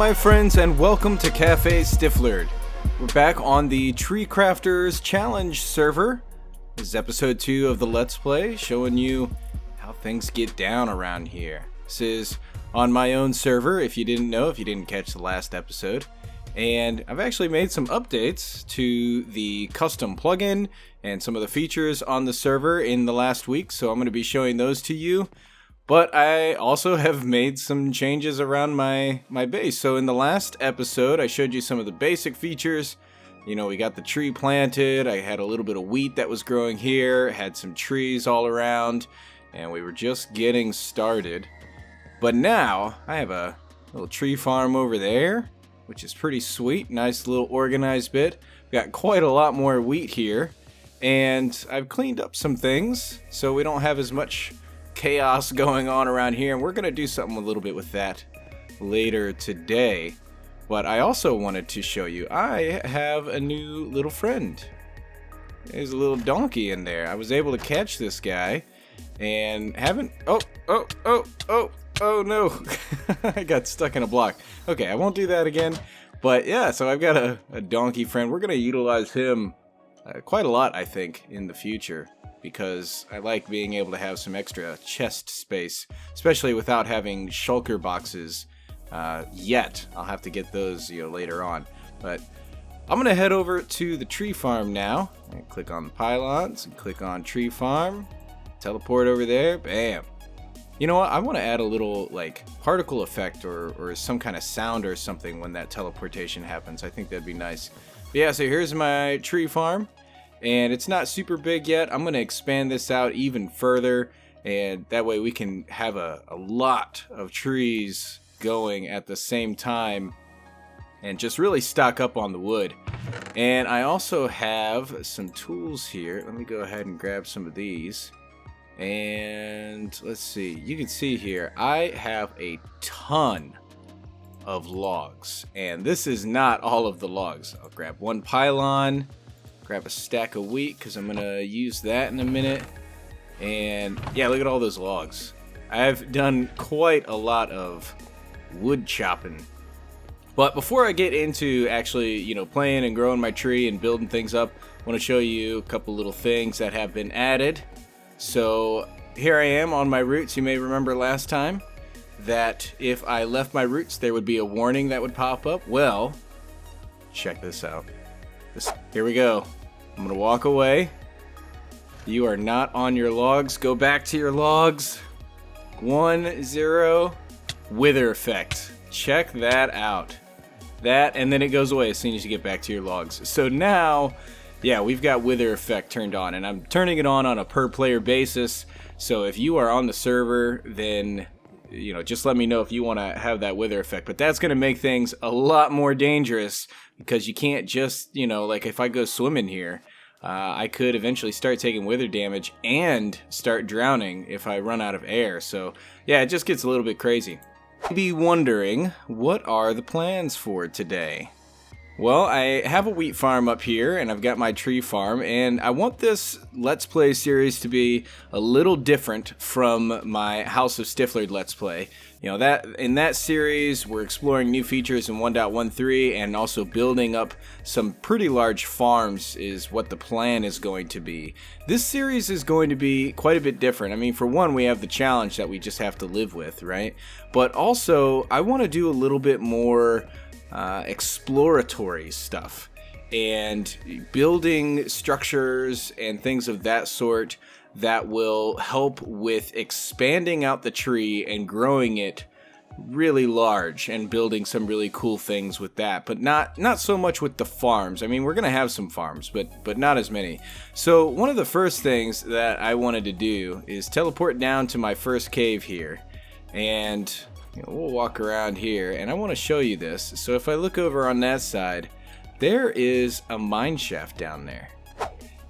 my friends, and welcome to Cafe Stifflered. We're back on the TreeCrafters challenge server. This is episode 2 of the Let's Play, showing you how things get down around here. This is on my own server, if you didn't know, if you didn't catch the last episode. And I've actually made some updates to the custom plugin and some of the features on the server in the last week, so I'm going to be showing those to you. But I also have made some changes around my base. So in the last episode, I showed you some of the basic features. You know, we got the tree planted, I had a little bit of wheat that was growing here, had some trees all around, and we were just getting started. But now, I have a little tree farm over there, which is pretty sweet, nice little organized bit. Got quite a lot more wheat here, and I've cleaned up some things, so we don't have as much chaos going on around here, and we're going to do something a little bit with that later today. But I also wanted to show you, I have a new little friend. There's a little donkey in there. I was able to catch this guy, and haven't... Oh no. I got stuck in a block. Okay, I won't do that again. But yeah, so I've got a donkey friend. We're going to utilize him quite a lot, I think, in the future, because I like being able to have some extra chest space, especially without having shulker boxes yet. I'll have to get those later on. But I'm going to head over to the tree farm now. And click on the pylons and click on tree farm. Teleport over there. Bam. You know what? I want to add a little like particle effect or some kind of sound or something when that teleportation happens. I think that'd be nice. But yeah, so here's my tree farm. And it's not super big yet. I'm going to expand this out even further, and that way we can have a lot of trees going at the same time and just really stock up on the wood. And I also have some tools here. Let me go ahead and grab some of these. And let's see. You can see here, I have a ton of logs. And this is not all of the logs. I'll grab one pylon. Grab a stack of wheat because I'm gonna use that in a minute. And yeah, look at all those logs. I've done quite a lot of wood chopping. But before I get into actually, playing and growing my tree and building things up, I want to show you a couple little things that have been added. So here I am on my roots. You may remember last time that if I left my roots, there would be a warning that would pop up. Well, check this out. Here we go. I'm going to walk away. You are not on your logs. Go back to your logs. 1, 0. Wither effect. Check that out. That, and then it goes away as soon as you get back to your logs. So now, yeah, we've got wither effect turned on, and I'm turning it on a per player basis. So if you are on the server, then just let me know if you want to have that wither effect. But that's going to make things a lot more dangerous because you can't just, like if I go swimming here, I could eventually start taking wither damage and start drowning if I run out of air. So yeah, it just gets a little bit crazy. You'd be wondering, what are the plans for today? Well, I have a wheat farm up here, and I've got my tree farm, and I want this Let's Play series to be a little different from my House of Stifflered Let's Play. That in that series, we're exploring new features in 1.13 and also building up some pretty large farms is what the plan is going to be. This series is going to be quite a bit different. I mean, for one, we have the challenge that we just have to live with, right? But also, I want to do a little bit more exploratory stuff and building structures and things of that sort that will help with expanding out the tree and growing it really large and building some really cool things with that, but not so much with the farms. I mean, we're gonna have some farms, but not as many. So one of the first things that I wanted to do is teleport down to my first cave here, and we'll walk around here, and I want to show you this. So if I look over on that side, there is a mineshaft down there.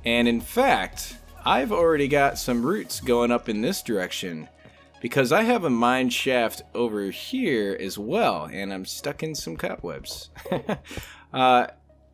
And in fact, I've already got some roots going up in this direction because I have a mineshaft over here as well, and I'm stuck in some cobwebs.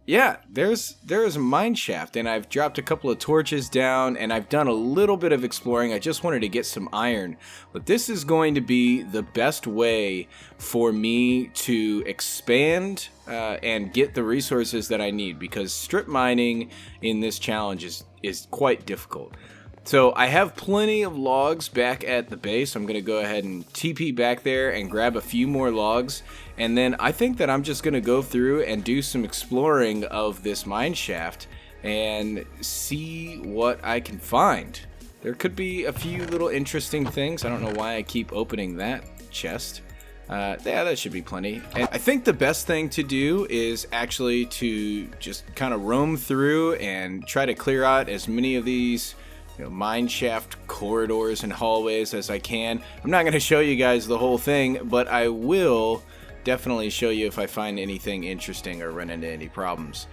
yeah, there's a Mineshaft, and I've dropped a couple of torches down, and I've done a little bit of exploring. I just wanted to get some iron, but this is going to be the best way for me to expand and get the resources that I need, because strip mining in this challenge is quite difficult. So I have plenty of logs back at the base. I'm going to go ahead and TP back there and grab a few more logs. And then I think that I'm just going to go through and do some exploring of this mine shaft and see what I can find. There could be a few little interesting things. I don't know why I keep opening that chest. Yeah, that should be plenty. And I think the best thing to do is actually to just kind of roam through and try to clear out as many of these mine shaft corridors and hallways as I can. I'm not going to show you guys the whole thing, but I will definitely show you if I find anything interesting or run into any problems.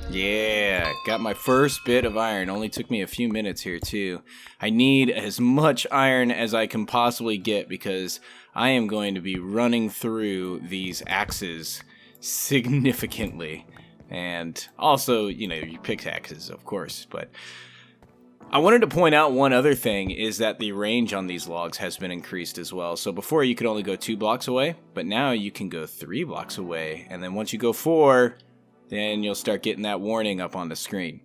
Yeah, got my first bit of iron. Only took me a few minutes here too. I need as much iron as I can possibly get because I am going to be running through these axes significantly. And also, your pickaxes, of course. But I wanted to point out one other thing is that the range on these logs has been increased as well. So before you could only go 2 blocks away, but now you can go 3 blocks away. And then once you go 4... then you'll start getting that warning up on the screen.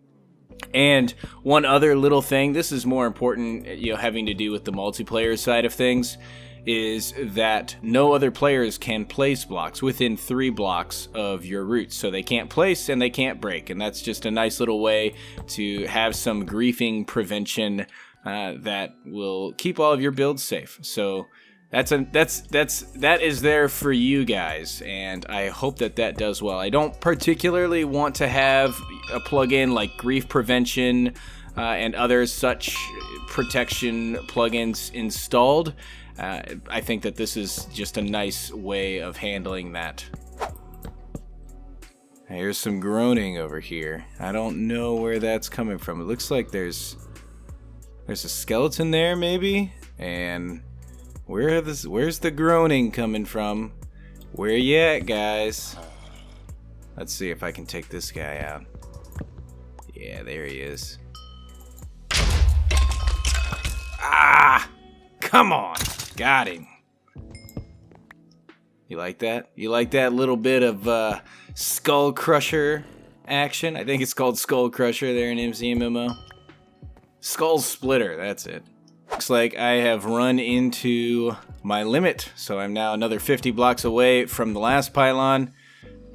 And one other little thing, this is more important, having to do with the multiplayer side of things, is that no other players can place blocks within 3 blocks of your roots. So they can't place and they can't break. And that's just a nice little way to have some griefing prevention that will keep all of your builds safe. So that is there for you guys, and I hope that does well. I don't particularly want to have a plugin like grief prevention and other such protection plugins installed. I think that this is just a nice way of handling that. Here's some groaning over here. I don't know where that's coming from. It looks like there's a skeleton there, maybe, and where's the groaning coming from? Where you at, guys? Let's see if I can take this guy out. Yeah, there he is. Ah! Come on! Got him. You like that? You like that little bit of Skull Crusher action? I think it's called Skull Crusher there in MCMMO. Skull Splitter, that's it. Looks like I have run into my limit, so I'm now another 50 blocks away from the last pylon.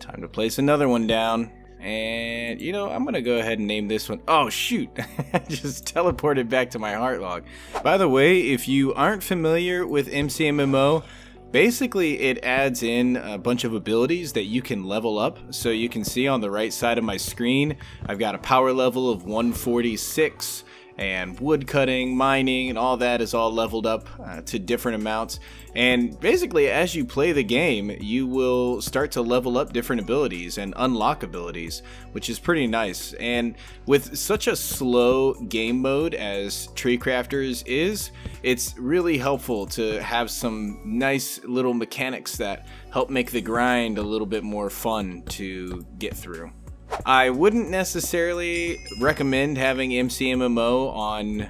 Time to place another one down. And, I'm going to go ahead and name this one. Oh, shoot. I just teleported back to my heart log. By the way, if you aren't familiar with MCMMO, basically it adds in a bunch of abilities that you can level up. So you can see on the right side of my screen, I've got a power level of 146. And wood cutting, mining, and all that is all leveled up to different amounts. And basically, as you play the game, you will start to level up different abilities and unlock abilities, which is pretty nice. And with such a slow game mode as TreeCrafters is, it's really helpful to have some nice little mechanics that help make the grind a little bit more fun to get through. I wouldn't necessarily recommend having MCMMO on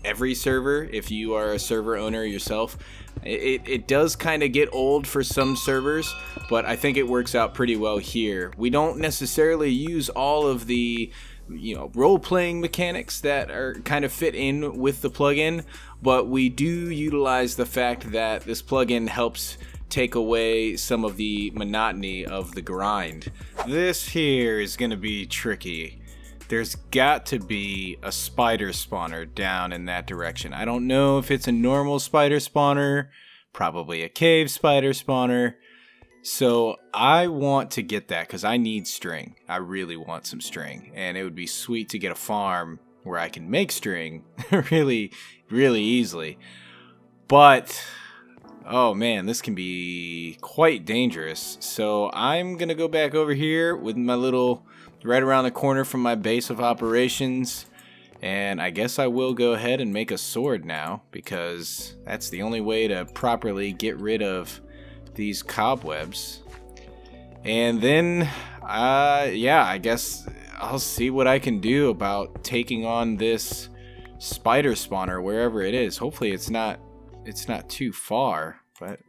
every server if you are a server owner yourself. It does kind of get old for some servers, but I think it works out pretty well here. We don't necessarily use all of the role-playing mechanics that are kind of fit in with the plugin, but we do utilize the fact that this plugin helps take away some of the monotony of the grind. This here is gonna be tricky. There's got to be a spider spawner down in that direction. I don't know if it's a normal spider spawner, probably a cave spider spawner. So I want to get that because I need string. I really want some string, and it would be sweet to get a farm where I can make string really, really easily. But Oh man, this can be quite dangerous. So I'm gonna go back over here with my little, right around the corner from my base of operations. And I guess I will go ahead and make a sword now, because that's the only way to properly get rid of these cobwebs. And then, yeah, I guess I'll see what I can do about taking on this spider spawner wherever it is. Hopefully it's not too far, but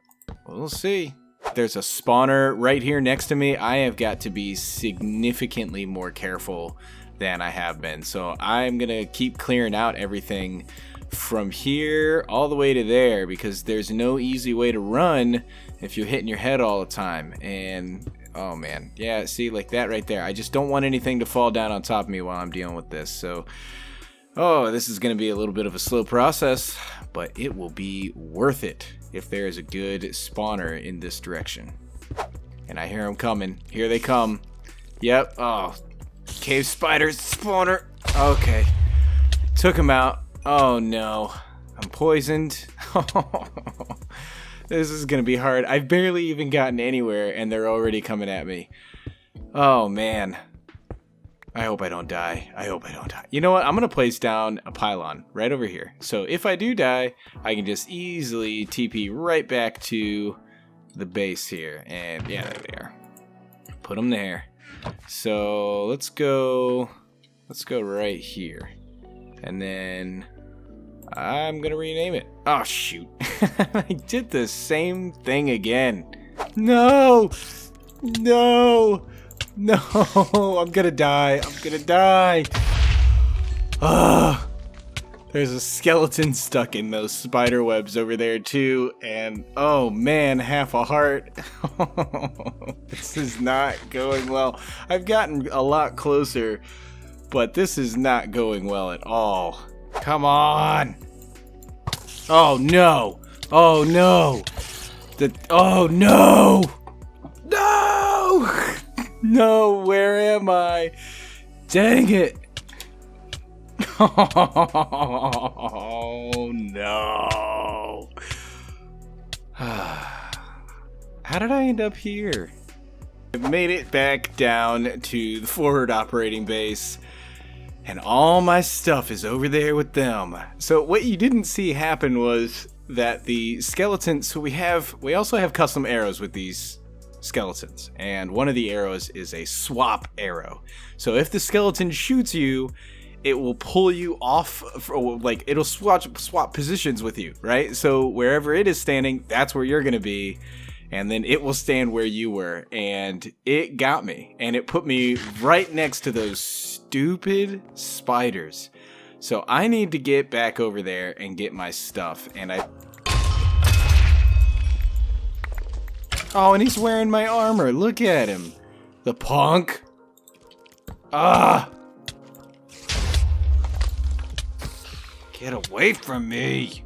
we'll see. There's a spawner right here next to me. I have got to be significantly more careful than I have been. So I'm gonna keep clearing out everything from here all the way to there, because there's no easy way to run if you're hitting your head all the time. And oh man, yeah, see, like that right there. I just don't want anything to fall down on top of me while I'm dealing with this. So this is gonna be a little bit of a slow process, but it will be worth it if there is a good spawner in this direction. And I hear them coming. Here they come. Yep. Oh, cave spiders spawner. Okay, took him out. Oh no, I'm poisoned. This is gonna be hard. I've barely even gotten anywhere and they're already coming at me. Oh man, I hope I don't die. I hope I don't die. You know what, I'm gonna place down a pylon right over here, so if I do die, I can just easily TP right back to the base here. And yeah, there they are. Put them there. So let's go right here, and then I'm gonna rename it. Oh shoot. I did the same thing again. No, no, no. I'm gonna die. I'm gonna die. There's a skeleton stuck in those spider webs over there too, and oh man, half a heart. This is not going well. I've gotten a lot closer, but this is not going well at all. Come on. Oh no. Oh no. Oh no. No. No, where am I? Dang it. Oh no. How did I end up here? I've made it back down to the forward operating base, and all my stuff is over there with them. So what you didn't see happen was that the skeletons, so we also have custom arrows with these skeletons, and one of the arrows is a swap arrow. So if the skeleton shoots you, it will pull you off, like it'll swap positions with you, right? So wherever it is standing, that's where you're gonna be, and then it will stand where you were. And it got me, and it put me right next to those stupid spiders. So I need to get back over there and get my stuff. And oh, and he's wearing my armor. Look at him, the punk. Get away from me.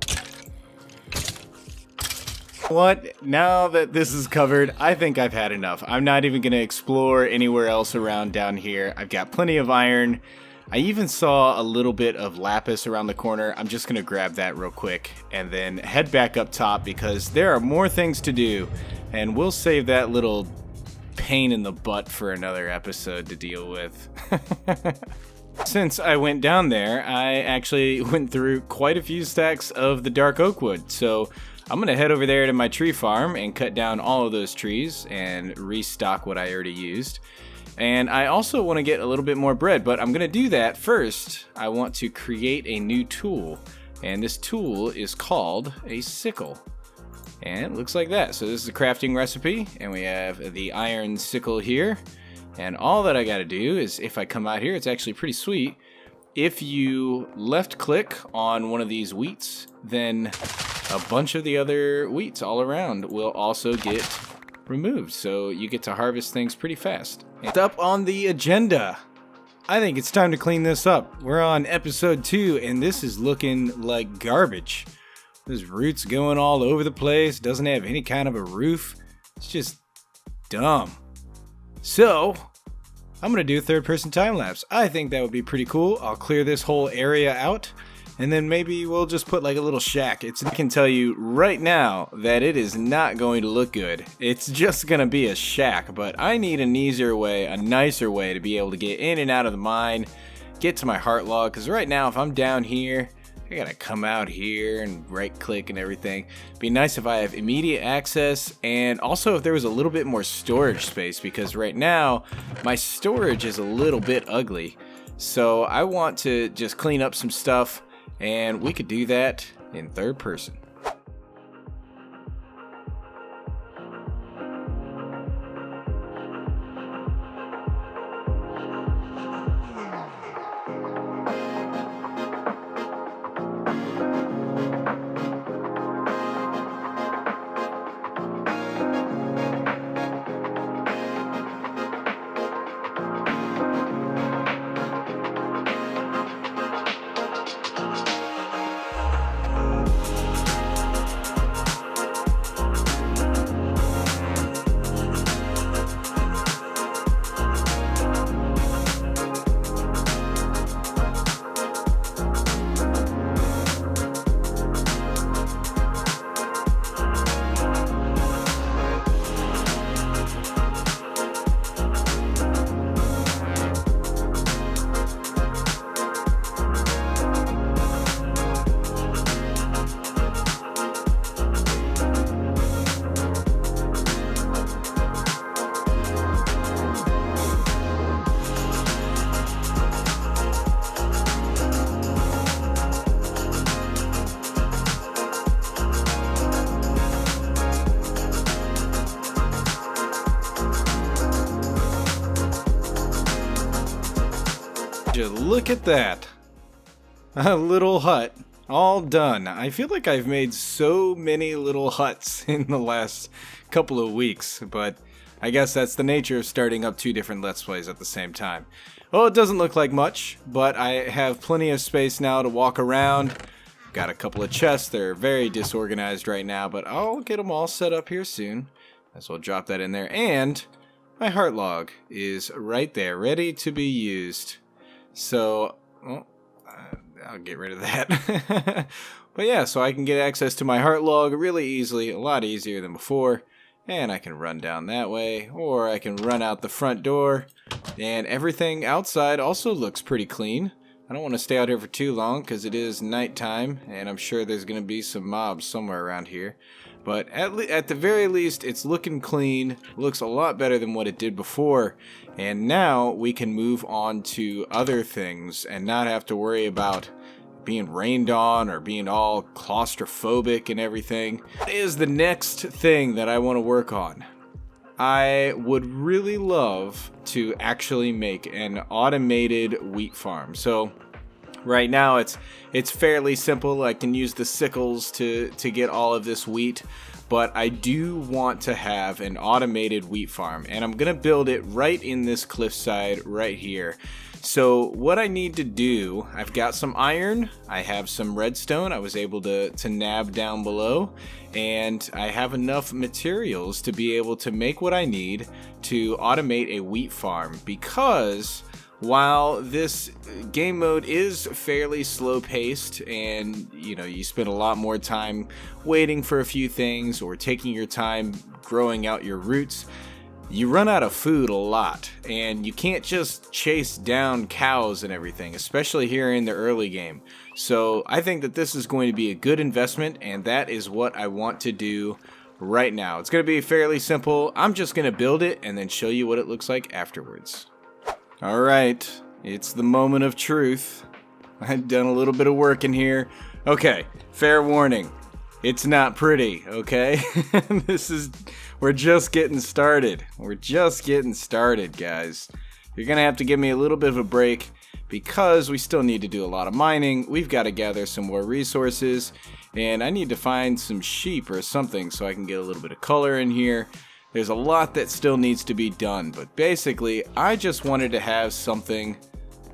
What? Now that this is covered, I think I've had enough. I'm not even going to explore anywhere else around down here. I've got plenty of iron. I even saw a little bit of lapis around the corner. I'm just going to grab that real quick and then head back up top, because there are more things to do, and we'll save that little pain in the butt for another episode to deal with. Since I went down there, I actually went through quite a few stacks of the dark oak wood. So I'm gonna head over there to my tree farm and cut down all of those trees and restock what I already used. And I also want to get a little bit more bread, but I'm gonna do that first. I want to create a new tool, and this tool is called a sickle. And it looks like that. So this is a crafting recipe, and we have the iron sickle here. And all that I gotta do is, if I come out here, it's actually pretty sweet. If you left click on one of these wheats, then a bunch of the other wheats all around will also get removed. So you get to harvest things pretty fast. And up on the agenda, I think it's time to clean this up. We're on episode 2, and this is looking like garbage. There's roots going all over the place. Doesn't have any kind of a roof. It's just dumb. So I'm gonna do a third-person time lapse. I think that would be pretty cool. I'll clear this whole area out, And then maybe we'll just put like a little shack. I can tell you right now that it is not going to look good. It's just going to be a shack, but I need an easier way, a nicer way to be able to get in and out of the mine, get to my heart log, because right now if I'm down here, I gotta come out here and right click and everything. It'd be nice if I have immediate access, and also if there was a little bit more storage space, because right now my storage is a little bit ugly. So I want to just clean up some stuff, and we could do that in third person. Just look at that. A little hut. All done. I feel like I've made so many little huts in the last couple of weeks, but I guess that's the nature of starting up two different Let's Plays at the same time. Well, it doesn't look like much, but I have plenty of space now to walk around. Got a couple of chests. They're very disorganized right now, but I'll get them all set up here soon. Might as well drop that in there. And my heart log is right there, ready to be used. So, well, I'll get rid of that. But yeah, so I can get access to my heart log really easily, a lot easier than before. And I can run down that way, or I can run out the front door. And everything outside also looks pretty clean. I don't want to stay out here for too long because it is nighttime, and I'm sure there's going to be some mobs somewhere around here. But at the very least, it's looking clean, looks a lot better than what it did before. And now we can move on to other things and not have to worry about being rained on or being all claustrophobic and everything. That is the next thing that I want to work on. I would really love to actually make an automated wheat farm. So right now it's fairly simple. I can use the sickles to get all of this wheat, but I do want to have an automated wheat farm, and I'm gonna build it right in this cliffside right here. So what I need to do, I've got some iron, I have some redstone I was able to nab down below, and I have enough materials to be able to make what I need to automate a wheat farm, because while this game mode is fairly slow paced and you spend a lot more time waiting for a few things or taking your time growing out your roots, you run out of food a lot, and you can't just chase down cows and everything, especially here in the early game. So I think that this is going to be a good investment, and that is what I want to do right now. It's going to be fairly simple. I'm just going to build it and then show you what it looks like afterwards. Alright, it's the moment of truth. I've done a little bit of work in here. Okay, fair warning. It's not pretty, okay? We're just getting started. We're just getting started, guys. You're gonna have to give me a little bit of a break because we still need to do a lot of mining. We've got to gather some more resources, and I need to find some sheep or something so I can get a little bit of color in here. There's a lot that still needs to be done, but basically, I just wanted to have something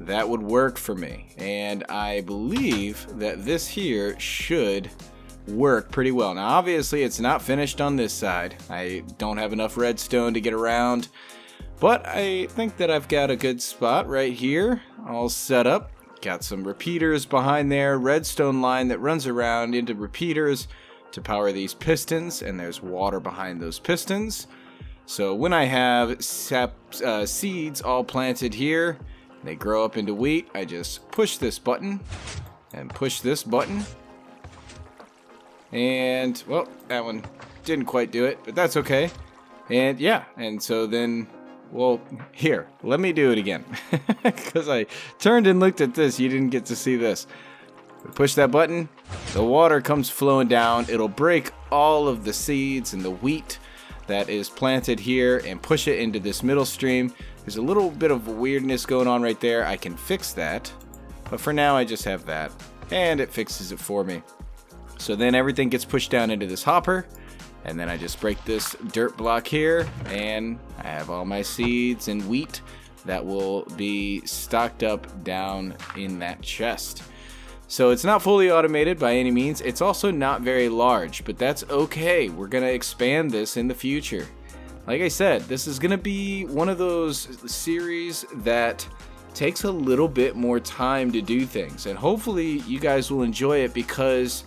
that would work for me, and I believe that this here should work pretty well. Now obviously it's not finished on this side. I don't have enough redstone to get around, but I think that I've got a good spot right here all set up. Got some repeaters behind there, redstone line that runs around into repeaters to power these pistons, and there's water behind those pistons. So when I have seeds all planted here, they grow up into wheat, I just push this button and push this button. And, well, that one didn't quite do it, but that's okay. And yeah, and so then, well, here, let me do it again. Because I turned and looked at this, you didn't get to see this. Push that button, the water comes flowing down, it'll break all of the seeds and the wheat that is planted here and push it into this middle stream. There's a little bit of weirdness going on right there, I can fix that. But for now I just have that, and it fixes it for me. So then everything gets pushed down into this hopper, and then I just break this dirt block here, and I have all my seeds and wheat that will be stocked up down in that chest. So it's not fully automated by any means. It's also not very large, but that's okay. We're going to expand this in the future. Like I said, this is going to be one of those series that takes a little bit more time to do things, and hopefully you guys will enjoy it, because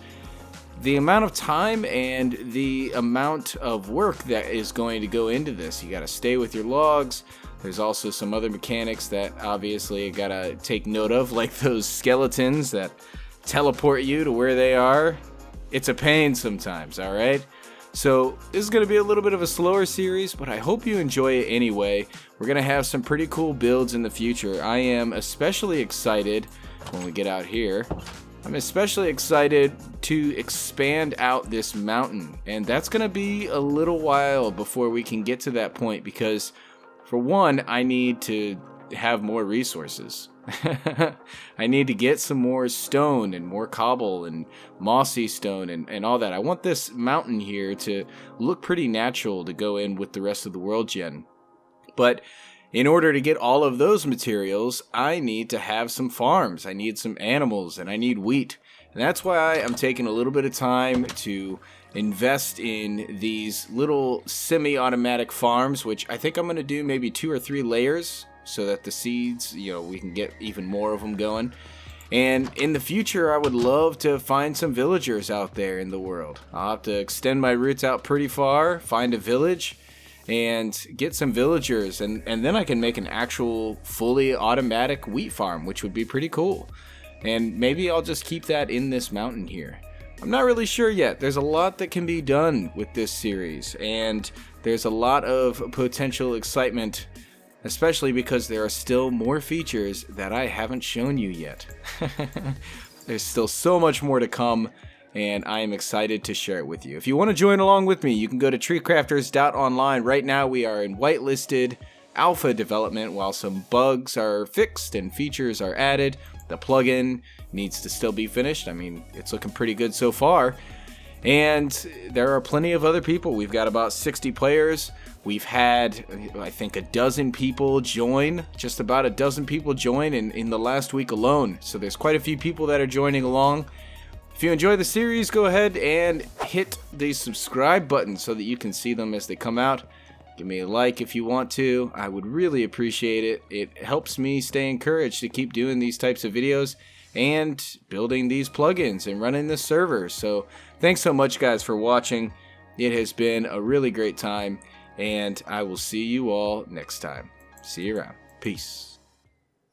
the amount of time and the amount of work that is going to go into this, you got to stay with your logs. There's also some other mechanics that obviously you got to take note of, like those skeletons that teleport you to where they are. It's a pain sometimes, alright? So this is going to be a little bit of a slower series, but I hope you enjoy it anyway. We're going to have some pretty cool builds in the future. I am especially excited when we get out here. I'm especially excited to expand out this mountain, and that's going to be a little while before we can get to that point, because for one, I need to have more resources. I need to get some more stone and more cobble and mossy stone and all that. I want this mountain here to look pretty natural to go in with the rest of the world gen. But in order to get all of those materials, I need to have some farms. I need some animals, and I need wheat. And that's why I'm taking a little bit of time to invest in these little semi-automatic farms, which I think I'm going to do maybe 2 or 3 layers so that the seeds, we can get even more of them going. And in the future, I would love to find some villagers out there in the world. I'll have to extend my roots out pretty far, find a village, and get some villagers, and then I can make an actual fully automatic wheat farm, which would be pretty cool. And maybe I'll just keep that in this mountain here. I'm not really sure yet. There's a lot that can be done with this series, and there's a lot of potential excitement, especially because there are still more features that I haven't shown you yet. There's still so much more to come, and I am excited to share it with you. If you want to join along with me, you can go to TreeCrafters.online. Right now we are in whitelisted alpha development while some bugs are fixed and features are added. The plugin needs to still be finished. I mean, it's looking pretty good so far. And there are plenty of other people. We've got about 60 players. We've had, I think, a dozen people join, just about a dozen people join in the last week alone. So there's quite a few people that are joining along. If you enjoy the series, go ahead and hit the subscribe button so that you can see them as they come out. Give me a like if you want to. I would really appreciate it. It helps me stay encouraged to keep doing these types of videos and building these plugins and running this server. So thanks so much, guys, for watching. It has been a really great time, and I will see you all next time. See you around. Peace.